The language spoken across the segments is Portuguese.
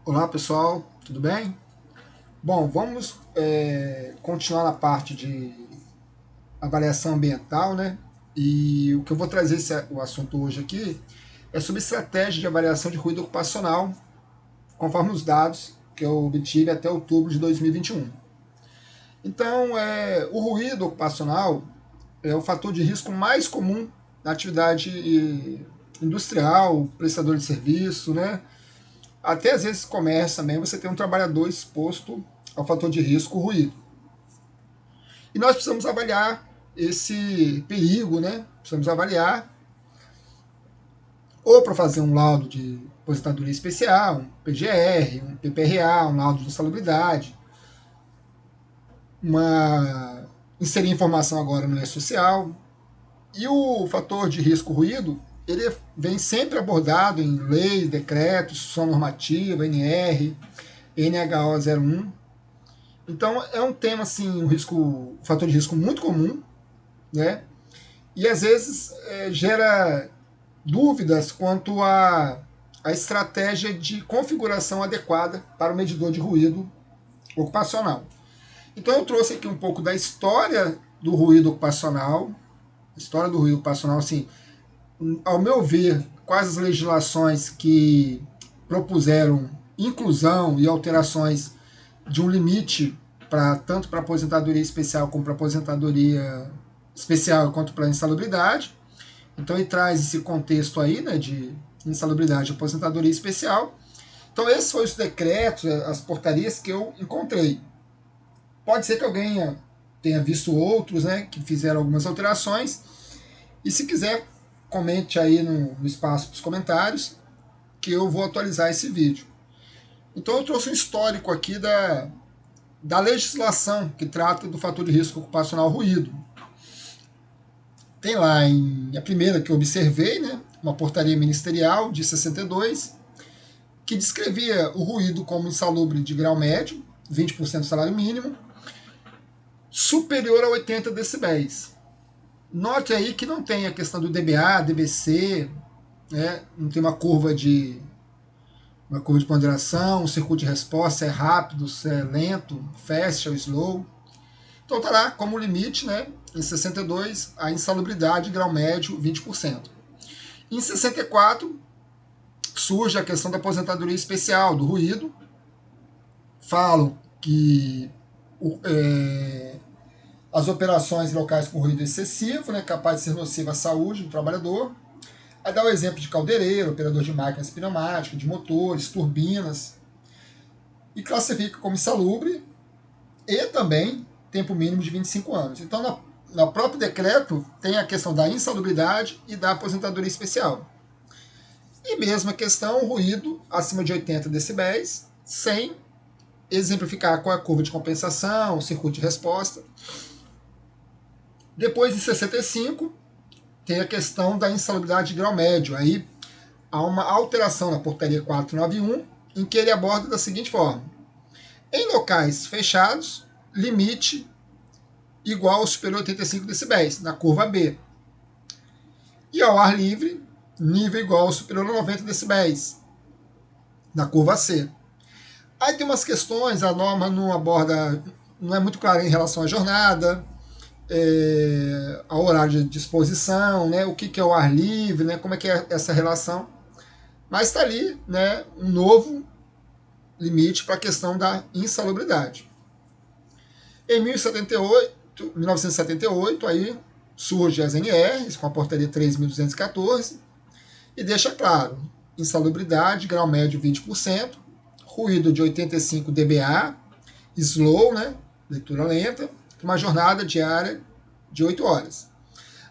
Olá pessoal, tudo bem? Bom, vamos continuar na parte de avaliação ambiental, né? E o que eu vou trazer o assunto hoje aqui é sobre estratégia de avaliação de ruído ocupacional, conforme os dados que eu obtive até outubro de 2021. Então, o ruído ocupacional é o fator de risco mais comum na atividade industrial, prestador de serviço, né? Até às vezes comércio também, você tem um trabalhador exposto ao fator de risco ruído. E nós precisamos avaliar esse perigo, né? Precisamos avaliar ou para fazer um laudo de aposentadoria especial, um PGR, um PPRA, um laudo de insalubridade, inserir informação agora no E-Social. E o fator de risco ruído, ele vem sempre abordado em leis, decretos, instrução normativa, NR, NHO 01. Então é um tema assim, um fator de risco muito comum, né? E às vezes gera dúvidas quanto à estratégia de configuração adequada para o medidor de ruído ocupacional. Então eu trouxe aqui um pouco da história do ruído ocupacional, assim, ao meu ver, quais as legislações que propuseram inclusão e alterações de um limite para tanto para aposentadoria especial como para aposentadoria especial quanto para insalubridade. Então ele traz esse contexto aí, né, de insalubridade e aposentadoria especial. Então esses foram os decretos, as portarias que eu encontrei. Pode ser que alguém tenha visto outros, né, que fizeram algumas alterações. E se quiser, comente aí no espaço dos comentários que eu vou atualizar esse vídeo. Então eu trouxe um histórico aqui da legislação que trata do fator de risco ocupacional ruído. Tem lá a primeira que eu observei, né, uma portaria ministerial de 62, que descrevia o ruído como insalubre de grau médio, 20% do salário mínimo, superior a 80 decibéis. Note aí que não tem a questão do dBA, dBc, né, não tem uma curva de ponderação, o circuito de resposta, se é rápido, se é lento, fast ou slow. Então está lá como limite, né, em 62, a insalubridade grau médio 20%. Em 64, surge a questão da aposentadoria especial, do ruído. Falam que as operações em locais com ruído excessivo, né, capaz de ser nociva à saúde do trabalhador. Aí dá o exemplo de caldeireiro, operador de máquinas pneumáticas, de motores, turbinas, e classifica como insalubre e também tempo mínimo de 25 anos. Então, no próprio decreto, tem a questão da insalubridade e da aposentadoria especial. E mesma questão, ruído acima de 80 decibéis, sem exemplificar qual é a curva de compensação, o circuito de resposta. Depois de 65, tem a questão da insalubridade de grau médio. Aí há uma alteração na portaria 491, em que ele aborda da seguinte forma: em locais fechados, limite igual ou superior a 85 decibéis, na curva B. E ao ar livre, nível igual ou superior a 90 decibéis, na curva C. Aí tem umas questões, a norma não aborda, não é muito clara em relação à jornada, ao horário de disposição, né, o que é o ar livre, né, como é que é essa relação. Mas está ali, né, um novo limite para a questão da insalubridade. Em 1978, aí surge as NRs, com a portaria 3.214, e deixa claro, insalubridade, grau médio 20%, ruído de 85 dBA, slow, né, leitura lenta, uma jornada diária de 8 horas.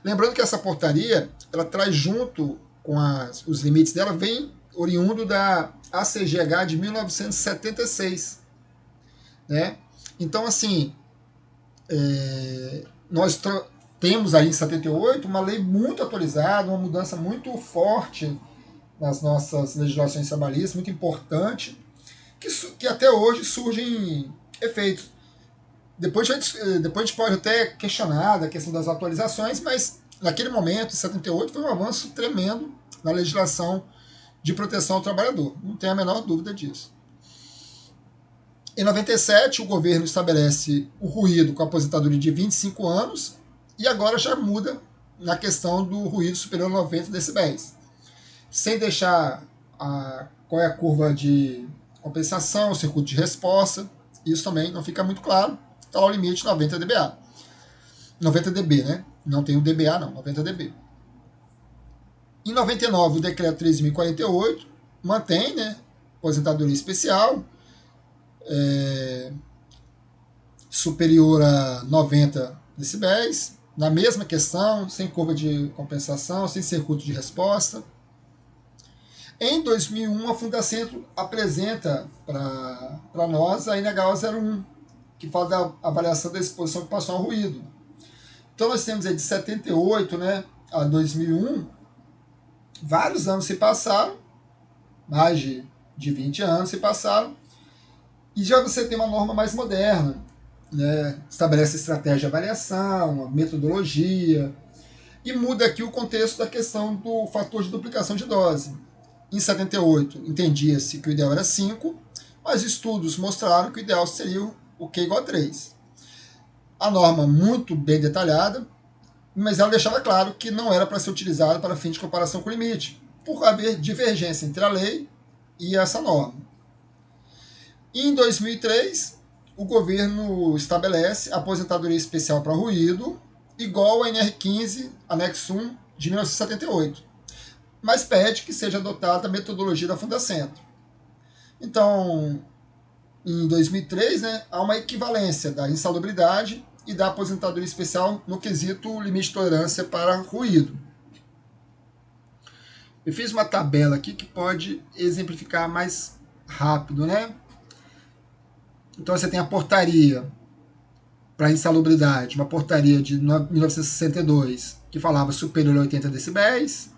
Lembrando que essa portaria, ela traz junto com os limites dela, vem oriundo da ACGH de 1976. Né? Então, assim, nós temos aí em 78 uma lei muito atualizada, uma mudança muito forte nas nossas legislações trabalhistas, muito importante, que até hoje surgem efeitos. Depois a gente pode até questionar a questão das atualizações, mas naquele momento, em 78, foi um avanço tremendo na legislação de proteção ao trabalhador. Não tem a menor dúvida disso. Em 97, o governo estabelece o ruído com aposentadoria de 25 anos e agora já muda na questão do ruído superior a 90 decibéis. Sem deixar qual é a curva de compensação, o circuito de resposta, isso também não fica muito claro. Está lá o limite 90 dBA. 90 dB, né? Não tem o dBA não, 90 dB. Em 99, o decreto 13.048 mantém, né, aposentadoria especial, superior a 90 decibéis, na mesma questão, sem curva de compensação, sem circuito de resposta. Em 2001, a Fundacentro apresenta para nós a NHO 01, que fala da avaliação da exposição ocupacional ao ruído. Então nós temos aí de 78, né, a 2001, vários anos se passaram, mais de 20 anos se passaram, e já você tem uma norma mais moderna, né, estabelece estratégia de avaliação, metodologia, e muda aqui o contexto da questão do fator de duplicação de dose. Em 78, entendia-se que o ideal era 5, mas estudos mostraram que o ideal seria o Q igual a 3. A norma muito bem detalhada, mas ela deixava claro que não era para ser utilizada para fim de comparação com o limite, por haver divergência entre a lei e essa norma. E em 2003, o governo estabelece a aposentadoria especial para ruído igual a NR15, anexo 1, de 1978, mas pede que seja adotada a metodologia da Fundacentro. Então, em 2003, né, há uma equivalência da insalubridade e da aposentadoria especial no quesito limite de tolerância para ruído. Eu fiz uma tabela aqui que pode exemplificar mais rápido, né? Então você tem a portaria para insalubridade, uma portaria de 1962 que falava superior a 80 decibéis.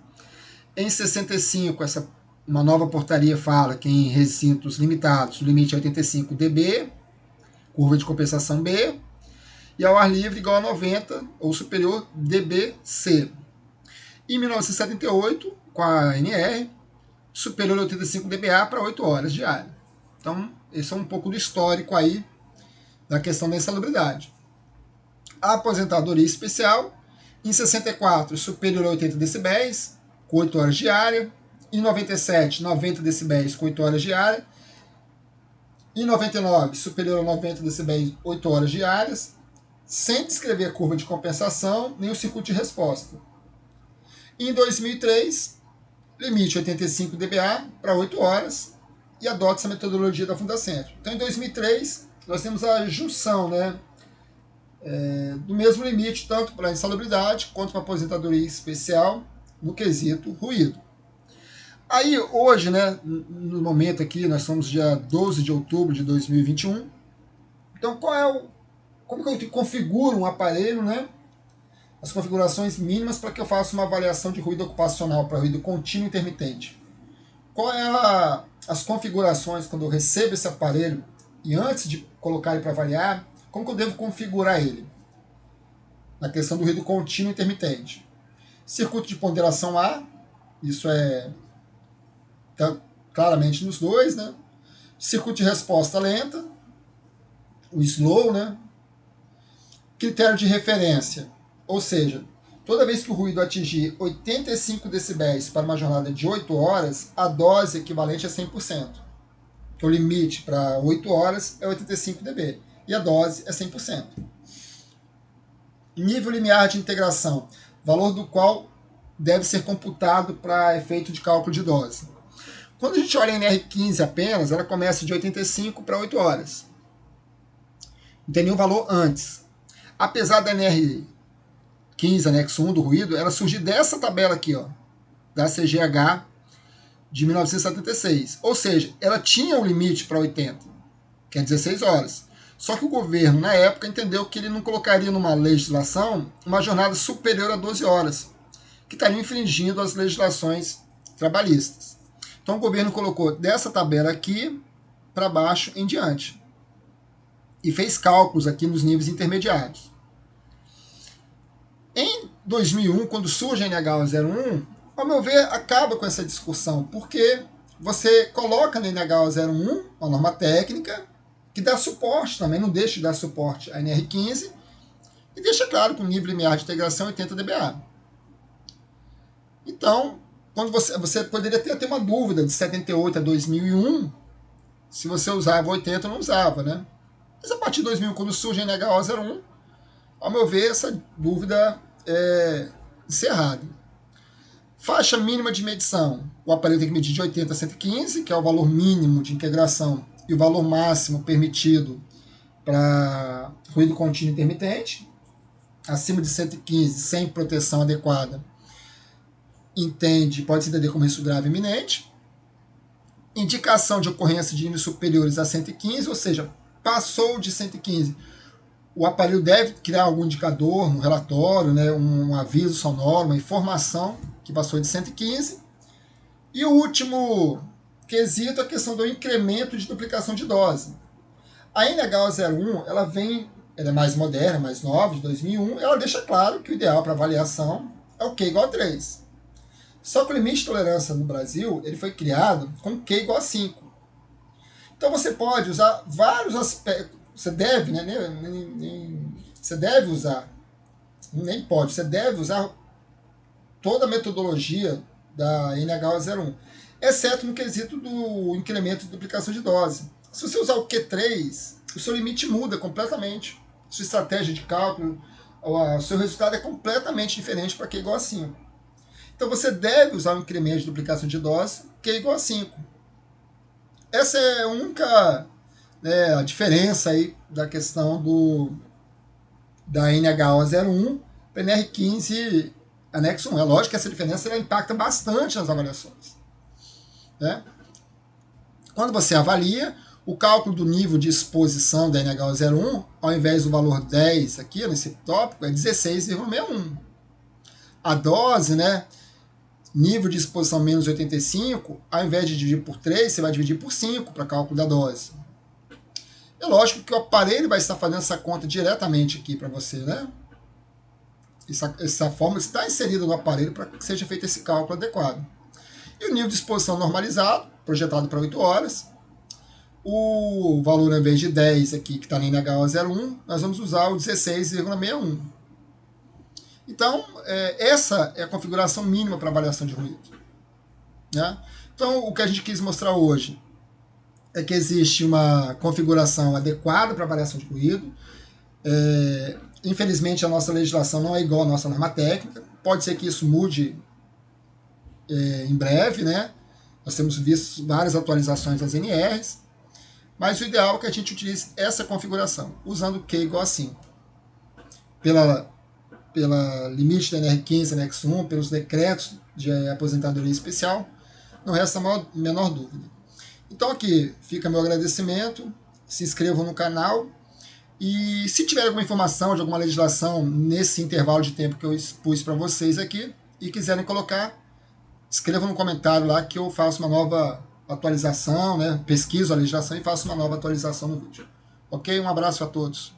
Em 65, uma nova portaria fala que em recintos limitados o limite é 85 dB, curva de compensação B, e ao ar livre igual a 90 ou superior dBc. Em 1978, com a NR, superior a 85 dBA para 8 horas diárias. Então, esse é um pouco do histórico aí da questão da insalubridade. A aposentadoria especial, em 64, superior a 80 decibéis, com 8 horas diárias. Em 97, 90 decibéis com 8 horas diárias. Em 99, superior a 90 decibéis, 8 horas diárias, sem descrever a curva de compensação nem o circuito de resposta. Em 2003, limite 85 dBA para 8 horas e adota essa metodologia da Fundacentro. Então, em 2003, nós temos a junção, né, do mesmo limite, tanto para a insalubridade quanto para a aposentadoria especial no quesito ruído. Aí, hoje, né, no momento aqui, nós somos dia 12 de outubro de 2021. Então, como que eu configuro um aparelho, né? As configurações mínimas para que eu faça uma avaliação de ruído ocupacional para ruído contínuo e intermitente. Qual é as configurações quando eu recebo esse aparelho e antes de colocar ele para avaliar, como que eu devo configurar ele? Na questão do ruído contínuo e intermitente. Circuito de ponderação A, isso tá claramente nos dois, né? Circuito de resposta lenta, o slow, né? Critério de referência, ou seja, toda vez que o ruído atingir 85 decibéis para uma jornada de 8 horas, a dose equivalente é 100%. O limite para 8 horas é 85 dB e a dose é 100%. Nível limiar de integração, valor do qual deve ser computado para efeito de cálculo de dose. Quando a gente olha a NR15 apenas, ela começa de 85 para 8 horas. Não tem nenhum valor antes. Apesar da NR15, anexo 1 do ruído, ela surgiu dessa tabela aqui, ó, da CGH de 1976. Ou seja, ela tinha um limite para 80, que é 16 horas. Só que o governo, na época, entendeu que ele não colocaria numa legislação uma jornada superior a 12 horas, que estaria infringindo as legislações trabalhistas. Então o governo colocou dessa tabela aqui para baixo em diante. E fez cálculos aqui nos níveis intermediários. Em 2001, quando surge a NHO 01, ao meu ver, acaba com essa discussão, porque você coloca na NHO 01 uma norma técnica que dá suporte também, não deixa de dar suporte à NR15, e deixa claro que o nível limiar de integração é 80 dBA. Então, quando você poderia ter uma dúvida de 78 a 2001, se você usava 80 ou não usava, né? Mas a partir de 2001, quando surge a NH01, ao meu ver, essa dúvida é encerrada. Faixa mínima de medição. O aparelho tem que medir de 80 a 115, que é o valor mínimo de integração, e o valor máximo permitido para ruído contínuo intermitente. Acima de 115, sem proteção adequada, pode se entender como risco grave iminente. Indicação de ocorrência de níveis superiores a 115, ou seja, passou de 115. O aparelho deve criar algum indicador no relatório, né, um aviso sonoro, uma informação que passou de 115. E o último quesito é a questão do incremento de duplicação de dose. A NH01, ela é mais moderna, mais nova, de 2001, ela deixa claro que o ideal para avaliação é o Q igual a 3. Só que o limite de tolerância no Brasil ele foi criado com Q igual a 5. Então você pode usar vários aspectos. Você deve, né? Você deve usar, nem pode, você deve usar toda a metodologia da NH01, exceto no quesito do incremento de duplicação de dose. Se você usar o Q3, o seu limite muda completamente. Sua estratégia de cálculo, o seu resultado é completamente diferente para Q igual a 5. Então você deve usar um incremento de duplicação de dose Q igual a 5. Essa é a única a diferença aí da questão da NH01 para NR15 anexo 1. É lógico que essa diferença ela impacta bastante nas avaliações. Né? Quando você avalia, o cálculo do nível de exposição da NH01, ao invés do valor 10 aqui nesse tópico, é 16,61. A dose, né, nível de exposição menos 85, ao invés de dividir por 3, você vai dividir por 5 para cálculo da dose. É lógico que o aparelho vai estar fazendo essa conta diretamente aqui para você, né? Essa fórmula está inserida no aparelho para que seja feito esse cálculo adequado. E o nível de exposição normalizado, projetado para 8 horas. O valor, ao invés de 10 aqui, que está na NH01, nós vamos usar o 16,61. Então, essa é a configuração mínima para avaliação de ruído. Né? Então, o que a gente quis mostrar hoje é que existe uma configuração adequada para avaliação de ruído. Infelizmente, a nossa legislação não é igual à nossa norma técnica. Pode ser que isso mude em breve, né? Nós temos visto várias atualizações das NRs, mas o ideal é que a gente utilize essa configuração, usando Q igual a 5. Pela limite da NR15, anexo 1, pelos decretos de aposentadoria especial, não resta a menor dúvida. Então aqui fica meu agradecimento, se inscrevam no canal e se tiver alguma informação de alguma legislação nesse intervalo de tempo que eu expus para vocês aqui e quiserem colocar, escrevam no comentário lá que eu faço uma nova atualização, né? Pesquiso a legislação e faço uma nova atualização no vídeo. Ok? Um abraço a todos.